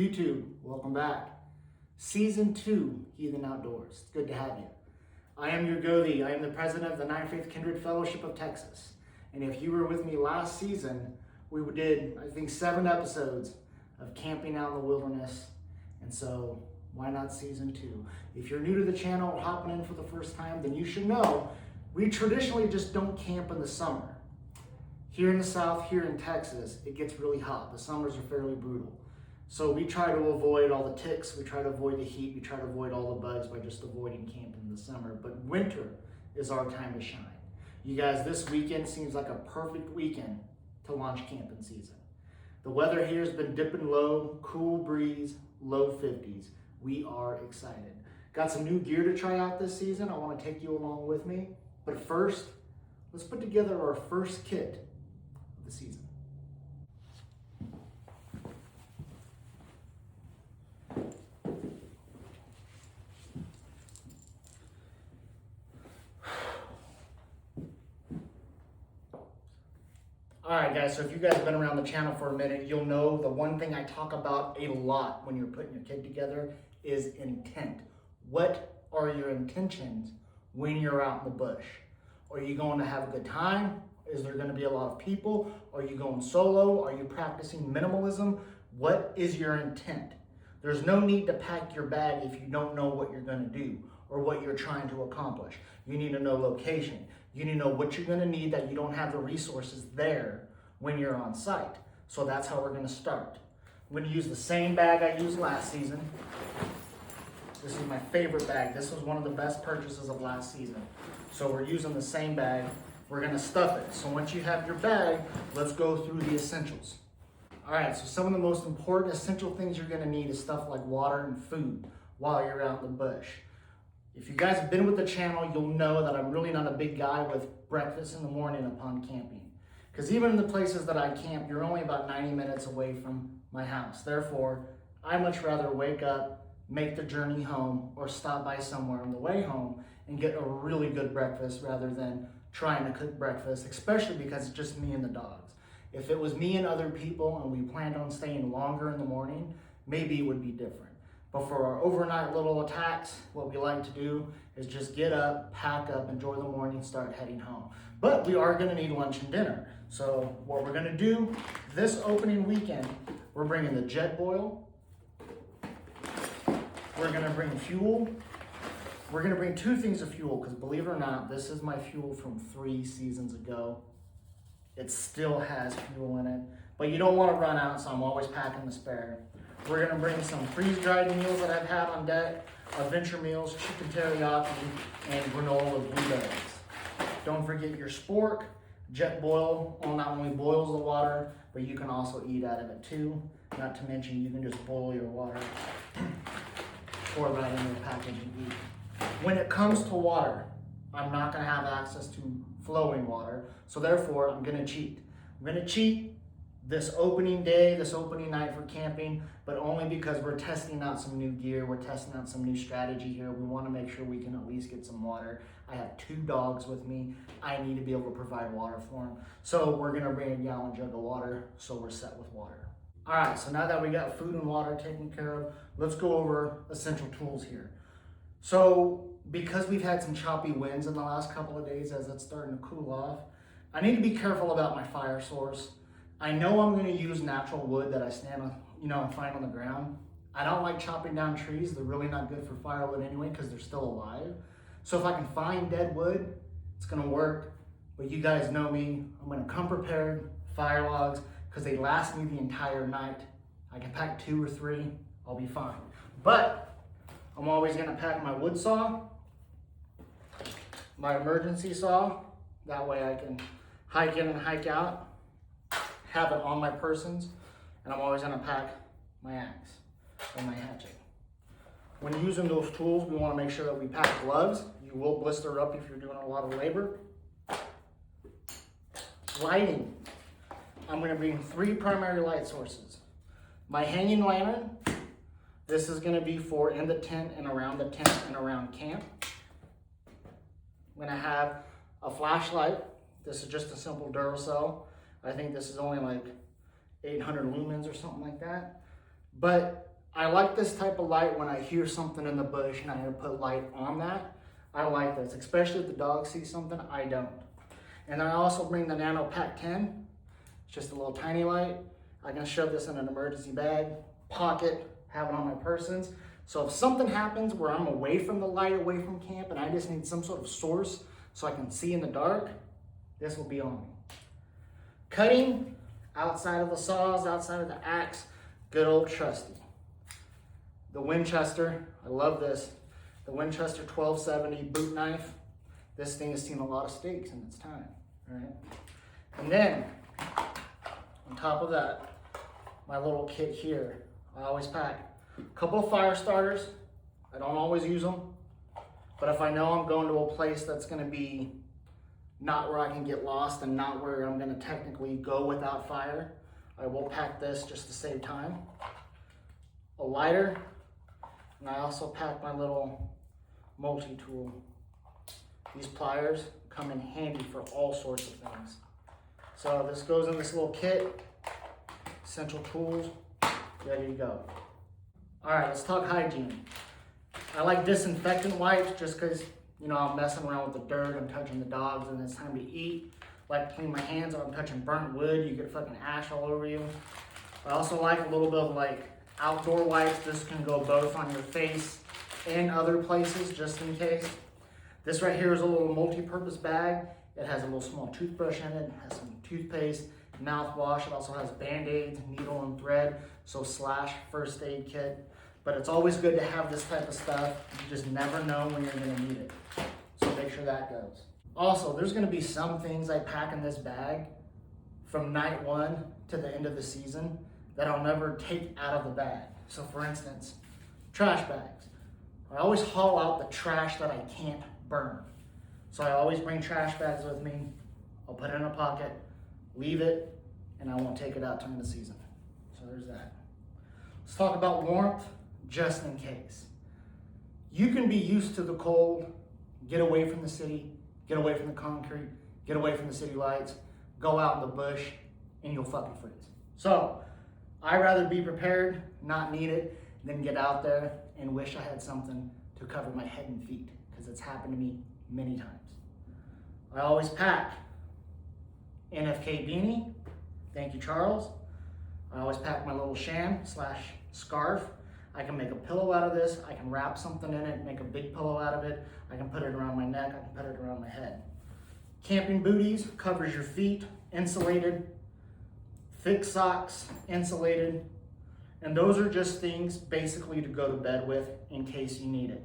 YouTube, welcome back. Season 2, Heathen Outdoors. It's good to have you. I am your Gothi. I am the president of the 9th Kindred Fellowship of Texas. And if you were with me last season, we did, I think, 7 episodes of camping out in the wilderness. And so, why not season 2? If you're new to the channel or hopping in for the first time, then you should know we traditionally just don't camp in the summer. Here in the South, here in Texas, it gets really hot. The summers are fairly brutal. So we try to avoid all the ticks, we try to avoid the heat, we try to avoid all the bugs by just avoiding camping in the summer. But winter is our time to shine. You guys, this weekend seems like a perfect weekend to launch camping season. The weather here has been dipping low, cool breeze, low 50s. We are excited. Got some new gear to try out this season. I want to take you along with me. But first, let's put together our first kit of the season. All right, guys, so if you guys have been around the channel for a minute, you'll know the one thing I talk about a lot when you're putting your kit together is intent. What are your intentions when you're out in the bush? Are you going to have a good time? Is there going to be a lot of people? Are you going solo? Are you practicing minimalism? What is your intent? There's no need to pack your bag if you don't know what you're going to do or what you're trying to accomplish. You need to know location. You need to know what you're going to need that you don't have the resources there when you're on site. So that's how we're going to start. I'm going to use the same bag I used last season. This is my favorite bag. This was one of the best purchases of last season. So we're using the same bag. We're going to stuff it. So once you have your bag, let's go through the essentials. All right, so some of the most important essential things you're going to need is stuff like water and food while you're out in the bush. If you guys have been with the channel, you'll know that I'm really not a big guy with breakfast in the morning upon camping. Because even in the places that I camp, you're only about 90 minutes away from my house. Therefore, I much rather wake up, make the journey home, or stop by somewhere on the way home and get a really good breakfast rather than trying to cook breakfast, especially because it's just me and the dogs. If it was me and other people and we planned on staying longer in the morning, maybe it would be different. But for our overnight little attacks, what we like to do is just get up, pack up, enjoy the morning, start heading home. But we are gonna need lunch and dinner. So what we're gonna do this opening weekend, we're bringing the jet boil. We're gonna bring fuel. We're gonna bring 2 things of fuel, because believe it or not, this is my fuel from 3 seasons ago. It still has fuel in it, but you don't wanna run out, so I'm always packing the spare. We're gonna bring some freeze-dried meals that I've had on deck, adventure meals, chicken teriyaki, and granola blueberries. Don't forget your spork. Jet boil not only boils the water, but you can also eat out of it too. Not to mention you can just boil your water, pour that in your package and eat. When it comes to water, I'm not gonna have access to flowing water, so therefore I'm gonna cheat. I'm gonna cheat this opening day, this opening night for camping, but only because we're testing out some new gear, we're testing out some new strategy here. We want to make sure we can at least get some water. I have 2 dogs with me. I need to be able to provide water for them. So we're going to bring a gallon jug of water, so we're set with water. All right, so now that we got food and water taken care of, let's go over essential tools here. So because we've had some choppy winds in the last couple of days as it's starting to cool off, I need to be careful about my fire source. I know I'm going to use natural wood that I stand on, and find on the ground. I don't like chopping down trees. They're really not good for firewood anyway because they're still alive. So if I can find dead wood, it's going to work. But you guys know me. I'm going to come prepared, fire logs, because they last me the entire night. I can pack 2 or 3. I'll be fine. But I'm always going to pack my wood saw, my emergency saw. That way I can hike in and hike out. Have it on my persons, and I'm always going to pack my axe and my hatchet. When using those tools, we want to make sure that we pack gloves. You will blister up if you're doing a lot of labor. Lighting. I'm going to bring 3 primary light sources. My hanging lantern. This is going to be for in the tent and around the tent and around camp. I'm going to have a flashlight. This is just a simple Duracell. I think this is only like 800 lumens or something like that. But I like this type of light when I hear something in the bush and I need to put light on that. I like this, especially if the dog sees something I don't. And then I also bring the Nano Pack 10. It's just a little tiny light. I can shove this in an emergency bag, pocket, have it on my persons. So if something happens where I'm away from the light, away from camp, and I just need some sort of source so I can see in the dark, this will be on me. Cutting, outside of the saws, outside of the axe, good old trusty. The Winchester, I love this. The Winchester 1270 boot knife. This thing has seen a lot of steaks in its time, right? And then, on top of that, my little kit here, I always pack a couple of fire starters. I don't always use them, but if I know I'm going to a place that's gonna be not where I can get lost and not where I'm gonna technically go without fire, I will pack this just to save time. A lighter, and I also pack my little multi-tool. These pliers come in handy for all sorts of things. So this goes in this little kit, essential tools, ready to go. All right, let's talk hygiene. I like disinfectant wipes just because, you know, I'm messing around with the dirt, I'm touching the dogs, and it's time to eat. I like to clean my hands, I'm touching burnt wood, you get fucking ash all over you. I also like a little bit of like outdoor wipes. This can go both on your face and other places just in case. This right here is a little multi-purpose bag. It has a little small toothbrush in it, it has some toothpaste, mouthwash. It also has Band-Aids, needle and thread, so slash first aid kit. But it's always good to have this type of stuff. You just never know when you're gonna need it. So make sure that goes. Also, there's gonna be some things I pack in this bag from night one to the end of the season that I'll never take out of the bag. So for instance, trash bags. I always haul out the trash that I can't burn. So I always bring trash bags with me. I'll put it in a pocket, leave it, and I won't take it out during the season. So there's that. Let's talk about warmth, just in case. You can be used to the cold, get away from the city, get away from the concrete, get away from the city lights, go out in the bush, and you'll fucking freeze. So I'd rather be prepared, not need it, than get out there and wish I had something to cover my head and feet, because it's happened to me many times. I always pack NFK beanie, thank you Charles. I always pack my little sham / scarf. I can make a pillow out of this, I can wrap something in it, make a big pillow out of it, I can put it around my neck, I can put it around my head. Camping booties, covers your feet, insulated. Thick socks, insulated. And those are just things basically to go to bed with in case you need it.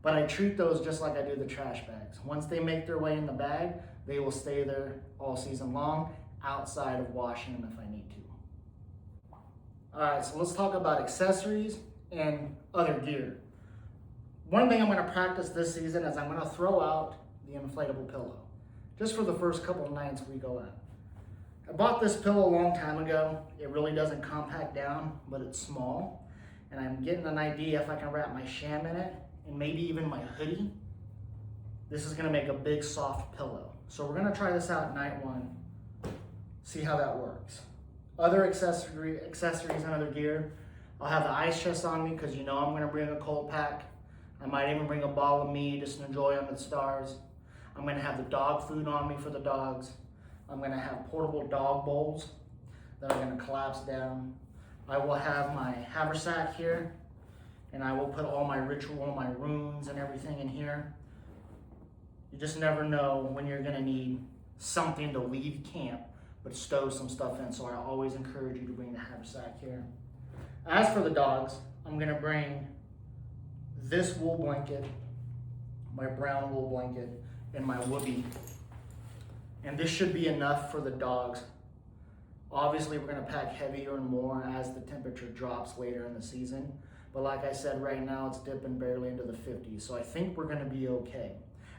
But I treat those just like I do the trash bags. Once they make their way in the bag, they will stay there all season long, outside of washing them if I need to. All right, so let's talk about accessories and other gear. One thing I'm gonna practice this season is I'm gonna throw out the inflatable pillow, just for the first couple of nights we go out. I bought this pillow a long time ago. It really doesn't compact down, but it's small. And I'm getting an idea if I can wrap my sham in it and maybe even my hoodie. This is gonna make a big soft pillow. So we're gonna try this out night one, see how that works. Other accessories and other gear. I'll have the ice chest on me because you know I'm gonna bring a cold pack. I might even bring a bottle of me just to enjoy under the stars. I'm gonna have the dog food on me for the dogs. I'm gonna have portable dog bowls that are gonna collapse down. I will have my haversack here, and I will put all my ritual, my runes and everything in here. You just never know when you're gonna need something to leave camp, but stow some stuff in, so I always encourage you to bring the haversack here. As for the dogs, I'm gonna bring this wool blanket, my brown wool blanket, and my whoopee. And this should be enough for the dogs. Obviously, we're gonna pack heavier and more as the temperature drops later in the season. But like I said, right now it's dipping barely into the 50s, so I think we're gonna be okay.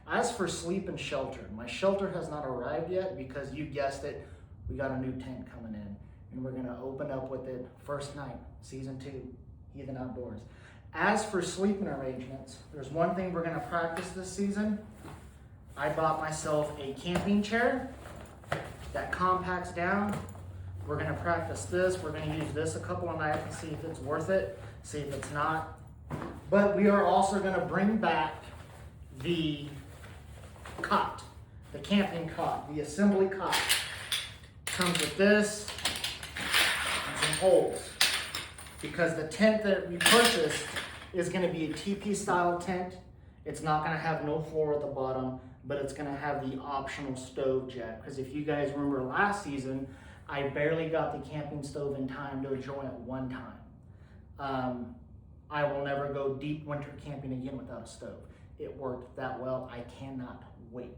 As for sleep and shelter, my shelter has not arrived yet because you guessed it, we got a new tent coming in. And we're gonna open up with it first night, season 2, Heathen Outdoors. As for sleeping arrangements, there's one thing we're gonna practice this season. I bought myself a camping chair that compacts down. We're gonna practice this. We're gonna use this a couple of nights and see if it's worth it. See if it's not. But we are also going to bring back the cot, the camping cot, the assembly cot. Comes with this and some holes. Because the tent that we purchased is going to be a TP style tent. It's not going to have no floor at the bottom, but it's going to have the optional stove jack. Because if you guys remember last season, I barely got the camping stove in time to enjoy it one time. I will never go deep winter camping again without a stove. It worked that well. I cannot wait.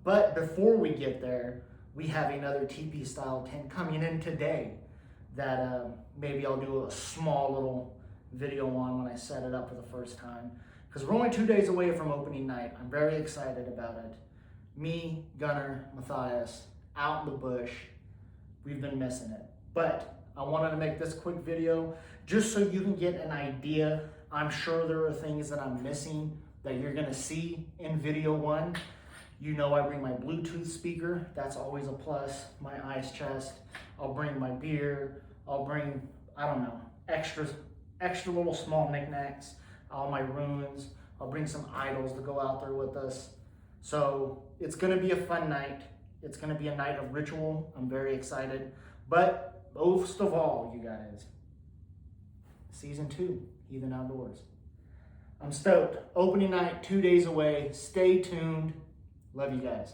But before we get there, we have another TP style tent coming in today that maybe I'll do a small little video on when I set it up for the first time. Because we're only 2 days away from opening night. I'm very excited about it. Me, Gunnar, Matthias, out in the bush. We've been missing it. But I wanted to make this quick video just so you can get an idea. I'm sure there are things that I'm missing that you're gonna see in video one. You know I bring my Bluetooth speaker. That's always a plus. My ice chest. I'll bring my beer. I'll bring, I don't know, extra little small knickknacks. All my runes. I'll bring some idols to go out there with us. So it's gonna be a fun night. It's gonna be a night of ritual. I'm very excited. But most of all, you guys, season 2, Heathen Outdoors. I'm stoked. Opening night, 2 days away. Stay tuned. Love you guys.